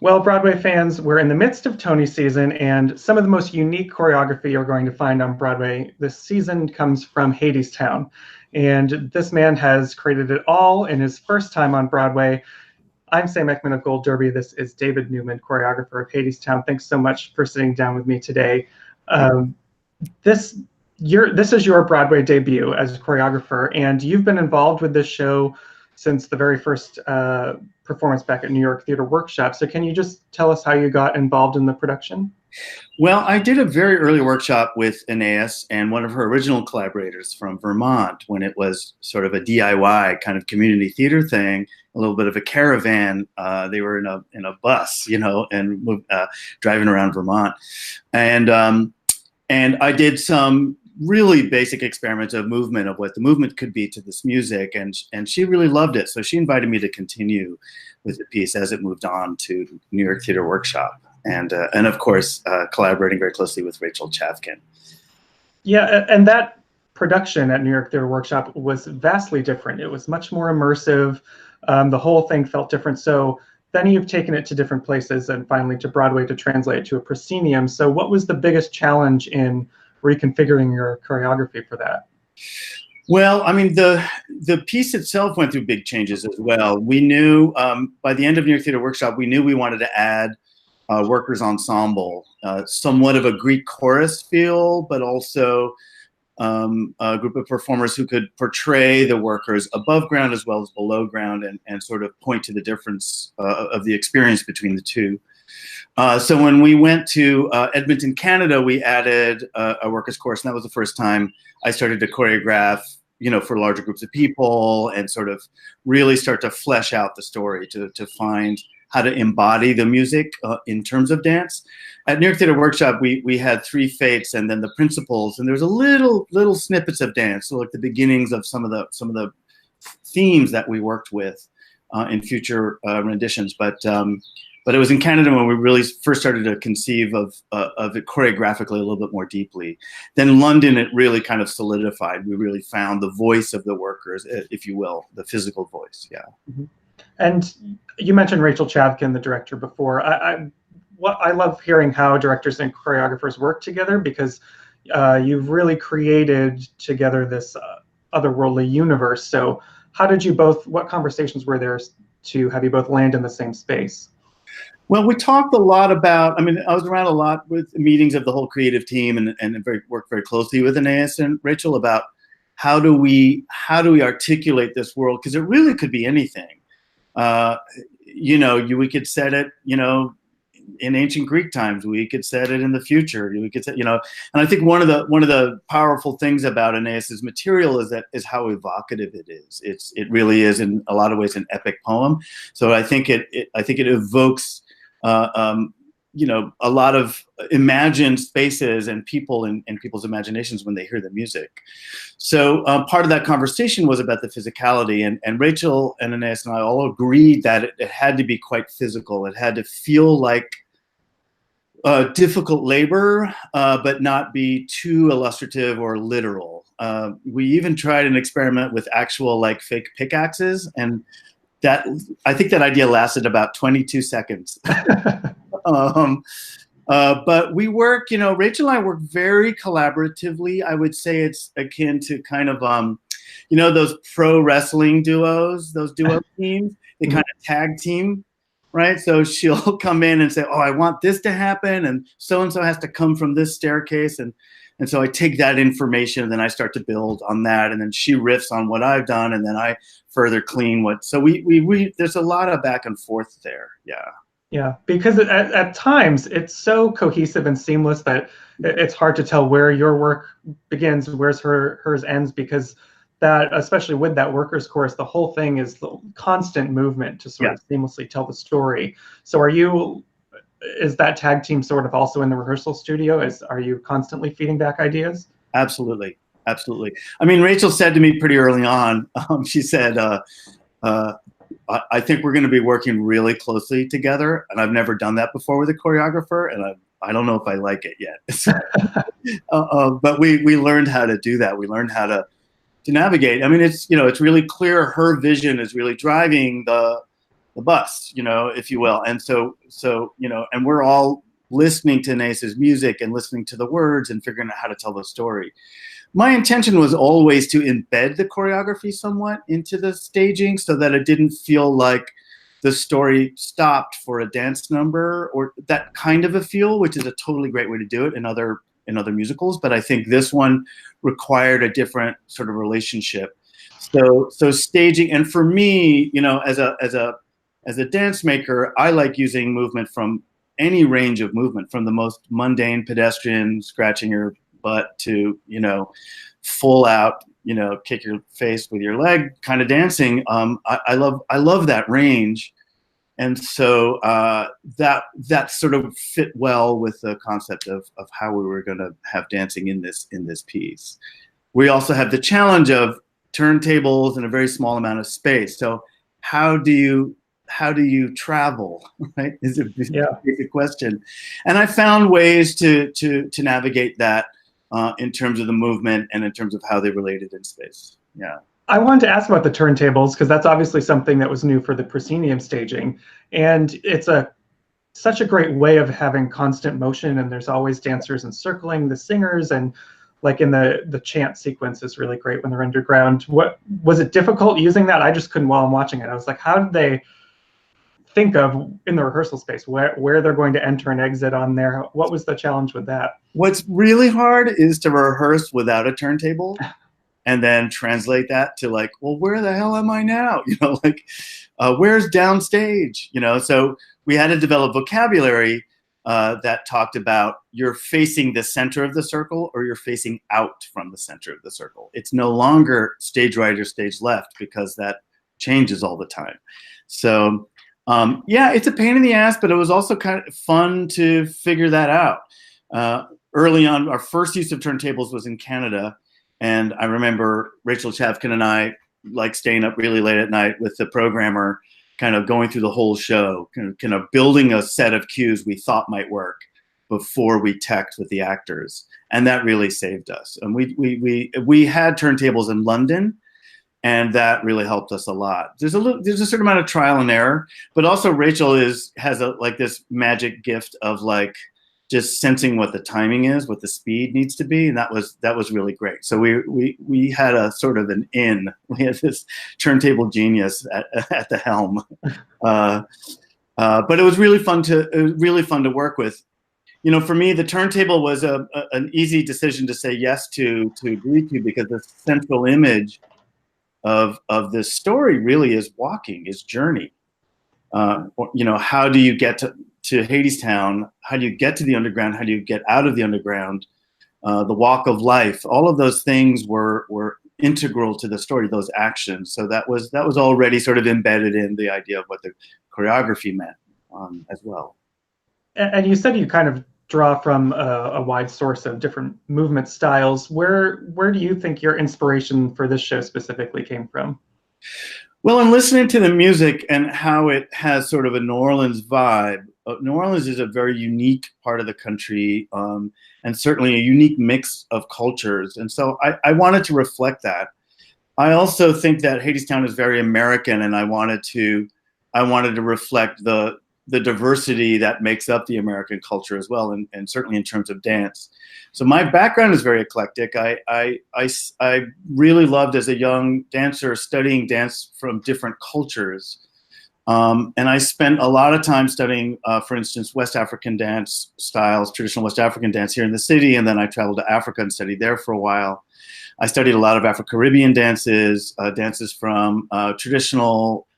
Well, Broadway fans, we're in the midst of Tony season, and some of the most unique choreography you're going to find on Broadway this season comes from Hadestown. And this man has created it all in his first time on Broadway. I'm Sam Eckmann of Gold Derby. This is David Neumann, choreographer of Hadestown. Thanks so much for sitting down with me today. Um, this this is your Broadway debut as a choreographer, and you've been involved with this show since the very first performance back at New York Theater Workshop. So can you just tell us how you got involved in the production? Well, I did a very early workshop with Anais and one of her original collaborators from Vermont when it was sort of a DIY kind of community theater thing, a little bit of a caravan. They were in a bus, and driving around Vermont, and I did some really basic experiments of movement, of what the movement could be to this music, and she really loved it. So she invited me to continue with the piece as it moved on to New York Theater Workshop, and of course collaborating very closely with Rachel Chavkin. Yeah, and that production at New York Theater Workshop was vastly different. It was much more immersive. The whole thing felt different. So then you've taken it to different places and finally to Broadway to translate it to a proscenium. So what was the biggest challenge in reconfiguring your choreography for that? Well, I mean, the piece itself went through big changes as well. We knew by the end of New York Theater Workshop, we knew we wanted to add workers ensemble, somewhat of a Greek chorus feel, but also a group of performers who could portray the workers above ground as well as below ground, and sort of point to the difference of the experience between the two. So when we went to Edmonton, Canada, we added a workers course, and that was the first time I started to choreograph, for larger groups of people and sort of really start to flesh out the story to find how to embody the music in terms of dance. At New York Theater Workshop, we had 3 fates and then the principals, and there was a little snippets of dance, so like the beginnings of some of the themes that we worked with in future renditions, but it was in Canada when we really first started to conceive of it choreographically a little bit more deeply. Then in London, it really kind of solidified. We really found the voice of the workers, if you will, the physical voice. Yeah. Mm-hmm. And you mentioned Rachel Chavkin, the director, before. I love hearing how directors and choreographers work together, because you've really created together this otherworldly universe. So how did you both, what conversations were there to have you both land in the same space? Well, we talked a lot about, I was around a lot with meetings of the whole creative team and worked very closely with Anais and Rachel about how do we articulate this world? Because it really could be anything. We could set it, in ancient Greek times. We could set it in the future. We could set, and I think one of the powerful things about Anais' material is how evocative it is. It really is in a lot of ways an epic poem. So I think it evokes a lot of imagined spaces and people and people's imaginations when they hear the music. So part of that conversation was about the physicality, and Rachel and Anais and I all agreed that it had to be quite physical. It had to feel like difficult labor, but not be too illustrative or literal. We even tried an experiment with actual fake pickaxes, and I think that idea lasted about 22 seconds. But we work, Rachel and I work very collaboratively. I would say it's akin to kind of, those pro wrestling duos, those duo teams, they kind of tag team, right? So she'll come in and say, oh, I want this to happen, and so-and-so has to come from this staircase. And so I take that information, and then I start to build on that, and then she riffs on what I've done, and then I further clean so we there's a lot of back and forth there. Yeah. Yeah, because at times it's so cohesive and seamless that it's hard to tell where your work begins, where's hers ends, because that, especially with that workers course, the whole thing is the constant movement to sort of seamlessly tell the story. So is that tag team sort of also in the rehearsal studio? Are you constantly feeding back ideas? Absolutely. Rachel said to me pretty early on, she said, I think we're going to be working really closely together, and I've never done that before with a choreographer, and I don't know if I like it yet. But we learned how to do that. We learned how to navigate. It's really clear her vision is really driving the bus, if you will. And so, and we're all listening to Nace's music and listening to the words and figuring out how to tell the story. My intention was always to embed the choreography somewhat into the staging so that it didn't feel like the story stopped for a dance number or that kind of a feel, which is a totally great way to do it in other musicals. But I think this one required a different sort of relationship. So staging, and for me, as a dance maker, I like using movement from any range of movement, from the most mundane pedestrian scratching your butt to full out kick your face with your leg kind of dancing. I love that range, and so that sort of fit well with the concept of how we were going to have dancing in this piece. We also have the challenge of turntables in a very small amount of space. So how do you travel, right? Is a basic question. And I found ways to navigate that in terms of the movement and in terms of how they related in space. Yeah. I wanted to ask about the turntables because that's obviously something that was new for the proscenium staging. And it's such a great way of having constant motion, and there's always dancers encircling the singers, and like in the chant sequence is really great when they're underground. What was it difficult using that? I just couldn't while I'm watching it. I was like, how did they think of in the rehearsal space where they're going to enter and exit on there? What was the challenge with that? What's really hard is to rehearse without a turntable and then translate that to like, well, where the hell am I now? Where's downstage? So we had to develop vocabulary that talked about you're facing the center of the circle or you're facing out from the center of the circle. It's no longer stage right or stage left because that changes all the time. So it's a pain in the ass, but it was also kind of fun to figure that out. Early on, our first use of turntables was in Canada. And I remember Rachel Chavkin and I like staying up really late at night with the programmer, kind of going through the whole show, kind of building a set of cues we thought might work before we teched with the actors. And that really saved us. And we had turntables in London, and that really helped us a lot. There's a certain amount of trial and error, but also Rachel has this magic gift of like just sensing what the timing is, what the speed needs to be, and that was really great. So we had a sort of an in. We had this turntable genius at the helm, but it was really fun to work with. For me, the turntable was an easy decision to say yes to agree to, because the central image of this story really is walking, is journey. How do you get to Hadestown? How do you get to the underground? How do you get out of the underground? The walk of life. All of those things were integral to the story, those actions. So that was already sort of embedded in the idea of what the choreography meant as well. And you said you kind of draw from a wide source of different movement styles. Where do you think your inspiration for this show specifically came from? Well, in listening to the music and how it has sort of a New Orleans vibe, New Orleans is a very unique part of the country, and certainly a unique mix of cultures. And so I wanted to reflect that. I also think that Hadestown is very American, and I wanted to reflect the diversity that makes up the American culture as well, and certainly in terms of dance. So my background is very eclectic. I really loved as a young dancer studying dance from different cultures. And I spent a lot of time studying, for instance, West African dance styles, traditional West African dance here in the city, and then I traveled to Africa and studied there for a while. I studied a lot of Afro-Caribbean dances, dances from traditional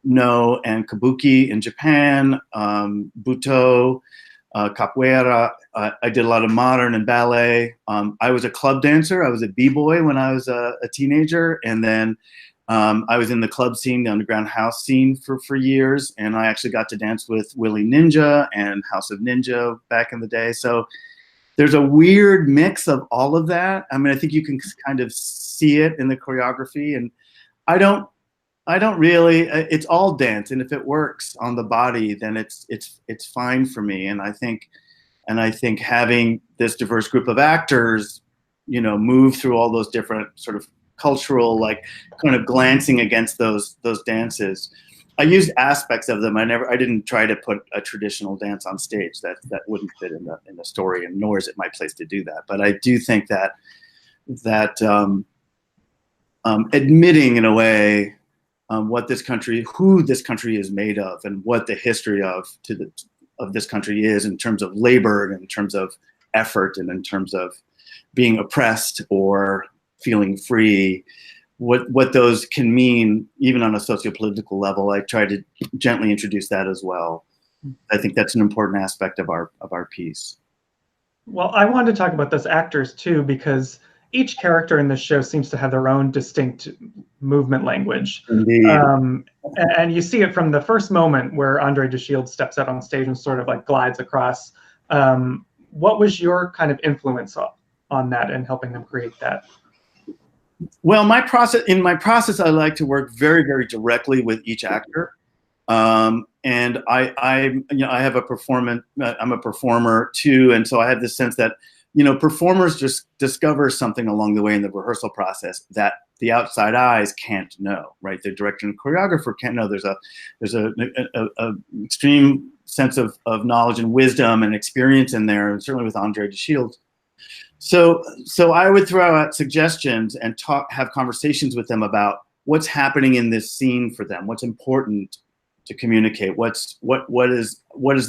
No and Kabuki in Japan, Buto, Capoeira. I did a lot of modern and ballet. I was a club dancer. I was a b-boy when I was a teenager, and then I was in the club scene, the underground house scene for years, and I actually got to dance with Willie Ninja and House of Ninja back in the day. So there's a weird mix of all of that. I mean, I think you can kind of see it in the choreography, and I don't really, it's all dance, and if it works on the body, then it's fine for me. And I think having this diverse group of actors, move through all those different sort of cultural, like kind of glancing against those dances, I used aspects of them. I didn't try to put a traditional dance on stage. That wouldn't fit in the story, and nor is it my place to do that. But I do think that admitting in a way what this country, who this country is made of, and what the history of this country is in terms of labor, and in terms of effort, and in terms of being oppressed or feeling free, what those can mean, even on a socio-political level. I try to gently introduce that as well. I think that's an important aspect of our piece. Well, I wanted to talk about those actors too, because each character in this show seems to have their own distinct movement language. Indeed. And you see it from the first moment where Andre de Shields steps out on stage and sort of like glides across. What was your kind of influence on that and helping them create that? Well, in my process, I like to work very, very directly with each actor. And I have a performance, I'm a performer too. And so I have this sense that, performers just discover something along the way in the rehearsal process that the outside eyes can't know, right? The director and choreographer can't know. There's a extreme sense of knowledge and wisdom and experience in there, and certainly with Andre de Shields. So I would throw out suggestions and have conversations with them about what's happening in this scene for them, what's important to communicate, what does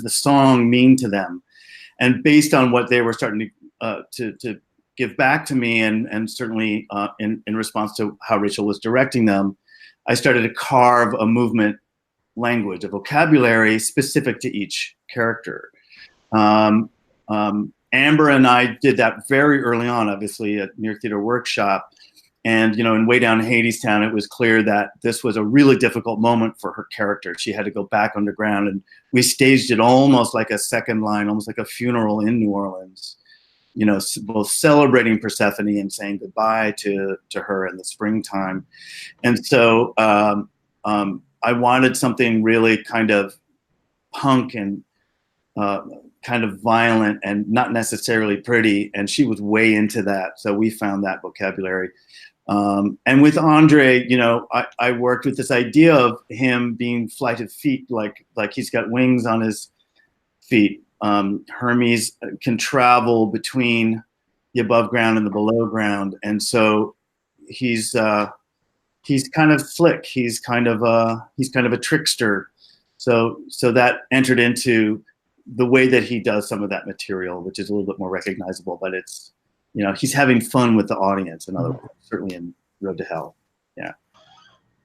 the song mean to them, and based on what they were starting to give back to me, and certainly in response to how Rachel was directing them, I started to carve a movement language, a vocabulary specific to each character. Amber and I did that very early on, obviously, at New York Theater Workshop. And, in Way Down Hadestown, it was clear that this was a really difficult moment for her character. She had to go back underground, and we staged it almost like a second line, almost like a funeral in New Orleans, both celebrating Persephone and saying goodbye to her in the springtime. And so I wanted something really kind of punk and kind of violent and not necessarily pretty, and she was way into that. So we found that vocabulary. And with Andre, I worked with this idea of him being flight of feet, like he's got wings on his feet. Hermes can travel between the above ground and the below ground, and so he's kind of slick. He's kind of a trickster. So that entered into the way that he does some of that material, which is a little bit more recognizable, but it's, he's having fun with the audience. In other words, certainly in Road to Hell. Yeah.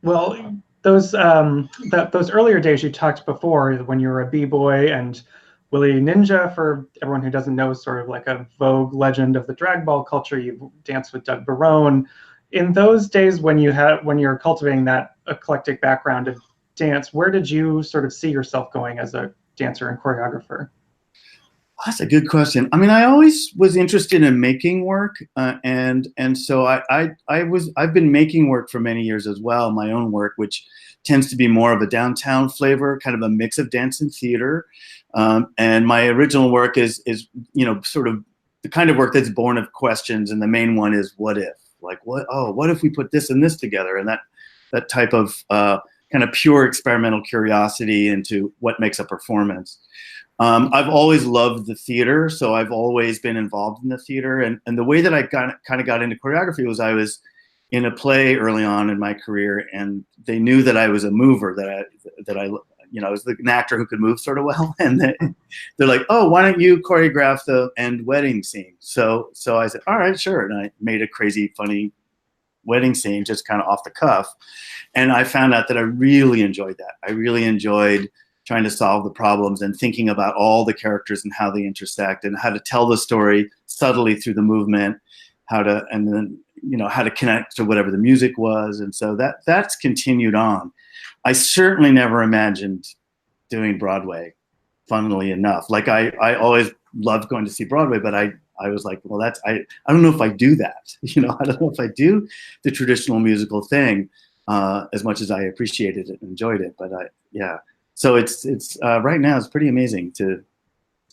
Well, those earlier days you talked before, when you were a b-boy, and Willie Ninja, for everyone who doesn't know, is sort of like a Vogue legend of the drag ball culture. You danced with Doug Barone. In those days when you're cultivating that eclectic background of dance, where did you sort of see yourself going as a dancer and choreographer? That's a good question. I mean, I always was interested in making work, and so I've been making work for many years as well. My own work, which tends to be more of a downtown flavor, kind of a mix of dance and theater. And my original work is sort of the kind of work that's born of questions, and the main one is what if? Like what if we put this and this together? And that type of kind of pure experimental curiosity into what makes a performance. I've always loved the theater, so I've always been involved in the theater. And the way that I kind of got into choreography was I was in a play early on in my career, and they knew that I was a mover, that I was an actor who could move sort of well. And they're like, oh, why don't you choreograph the end wedding scene? So I said, all right, sure. And I made a crazy, funny wedding scene just kind of off the cuff. And I found out that I really enjoyed that. I really enjoyed trying to solve the problems and thinking about all the characters and how they intersect and how to tell the story subtly through the movement, how to connect to whatever the music was. And so that's continued on. I certainly never imagined doing Broadway, funnily enough. Like I always loved going to see Broadway, but I was like, well, I don't know if I do that. I don't know if I do the traditional musical thing as much as I appreciated it and enjoyed it. But yeah. So it's right now it's pretty amazing to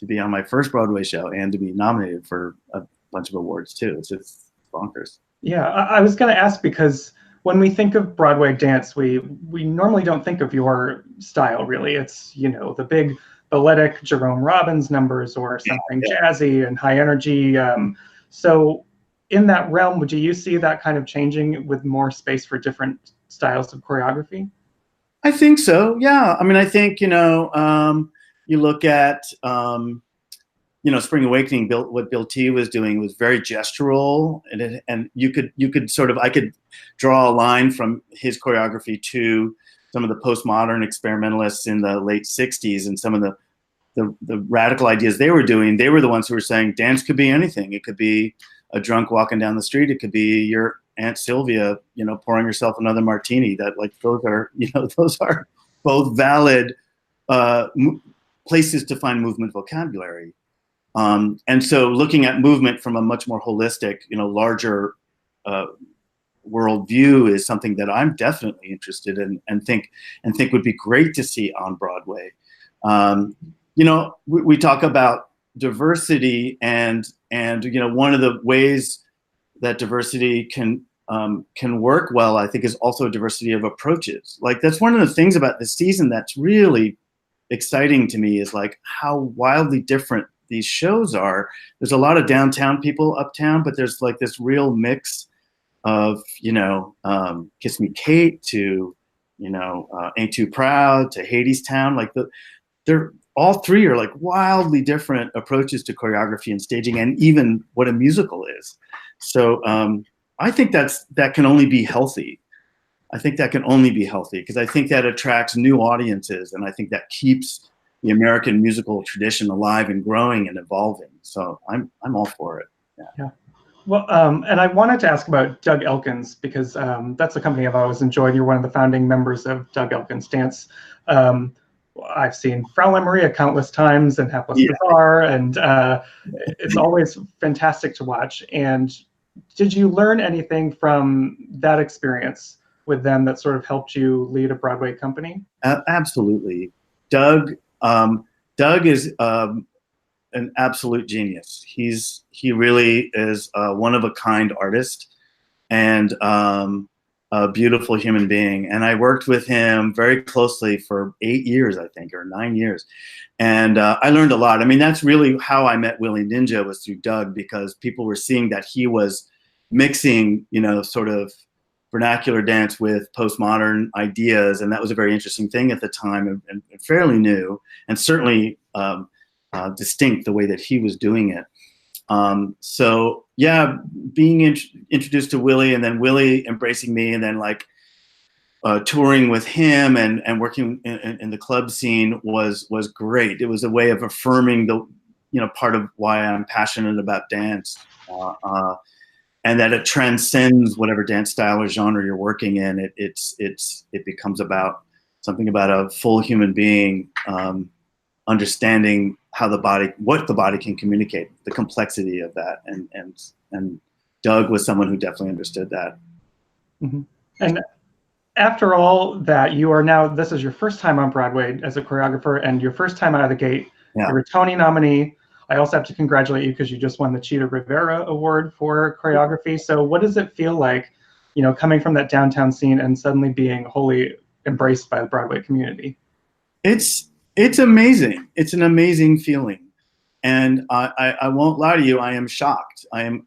be on my first Broadway show and to be nominated for a bunch of awards too. It's just bonkers. Yeah, I was going to ask, because when we think of Broadway dance, we normally don't think of your style, really. It's, you know, the big balletic Jerome Robbins numbers or something jazzy and high energy. So in that realm, would you see that kind of changing with more space for different styles of choreography? I think so. Yeah. I mean, I think, you know, you look at, you know, Spring Awakening, what Bill T was doing was very gestural, and you could sort of, I could draw a line from his choreography to some of the postmodern experimentalists in the late 60s and some of the radical ideas they were doing. They were the ones who were saying dance could be anything. It could be a drunk walking down the street. It could be your Aunt Sylvia, you know, pouring herself another martini. That, like, those are, you know, those are both valid places to find movement vocabulary. And so looking at movement from a much more holistic, you know, larger worldview is something that I'm definitely interested in and think would be great to see on Broadway. You know, we talk about diversity, and you know, one of the ways that diversity can work well, I think, is also a diversity of approaches. Like, that's one of the things about this season that's really exciting to me, is like how wildly different these shows are. There's a lot of downtown people uptown, but there's like this real mix of, you know, Kiss Me Kate to, you know, Ain't Too Proud to Hadestown. Like, they're all three are like wildly different approaches to choreography and staging, and even what a musical is. So I think that can only be healthy. I think that can only be healthy, because I think that attracts new audiences, and I think that keeps the American musical tradition alive and growing and evolving. So I'm all for it. Yeah. Well, and I wanted to ask about Doug Elkins, because that's a company I've always enjoyed. You're one of the founding members of Doug Elkins Dance. I've seen Fraulein Maria countless times and Hapless Bazaar, and it's always fantastic to watch. And did you learn anything from that experience with them that sort of helped you lead a Broadway company? Absolutely. Doug is an absolute genius. He really is a one-of-a-kind artist, and a beautiful human being. And I worked with him very closely for 8 years, I think, or 9 years. And I learned a lot. I mean, that's really how I met Willie Ninja, was through Doug, because people were seeing that he was mixing, you know, sort of vernacular dance with postmodern ideas. And that was a very interesting thing at the time, and fairly new, and certainly distinct the way that he was doing it. So yeah, being introduced to Willie, and then Willie embracing me, and then like touring with him and working in the club scene was great. It was a way of affirming the, you know, part of why I'm passionate about dance, and that it transcends whatever dance style or genre you're working in. It becomes about something about a full human being, understanding how what the body can communicate, the complexity of that, and Doug was someone who definitely understood that. Mm-hmm. And after all that, you are now, this is your first time on Broadway as a choreographer, and your first time out of the gate. Yeah. You're a Tony nominee. I also have to congratulate you, because you just won the Chita Rivera Award for choreography. So what does it feel like, you know, coming from that downtown scene and suddenly being wholly embraced by the Broadway community? It's amazing. It's an amazing feeling, and I won't lie to you. I am shocked. I'm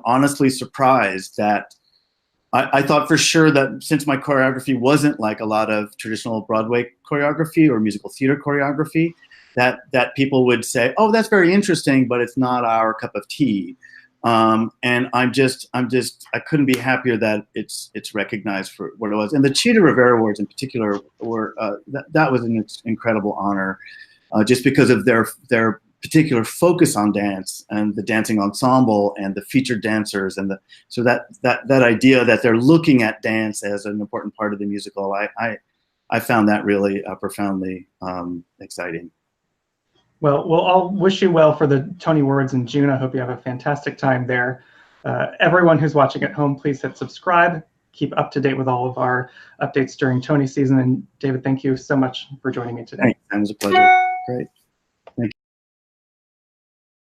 honestly surprised that I thought for sure that since my choreography wasn't like a lot of traditional Broadway choreography or musical theater choreography, that people would say, "Oh, that's very interesting, but it's not our cup of tea." And I couldn't be happier that it's recognized for what it was. And the Chita Rivera Awards in particular were that was an incredible honor, just because of their particular focus on dance and the dancing ensemble and the featured dancers, and so that idea that they're looking at dance as an important part of the musical. I found that really profoundly exciting. Well, I'll wish you well for the Tony Awards in June. I hope you have a fantastic time there. Everyone who's watching at home, please hit subscribe. Keep up to date with all of our updates during Tony season. And David, thank you so much for joining me today. Thanks. It was a pleasure. Great.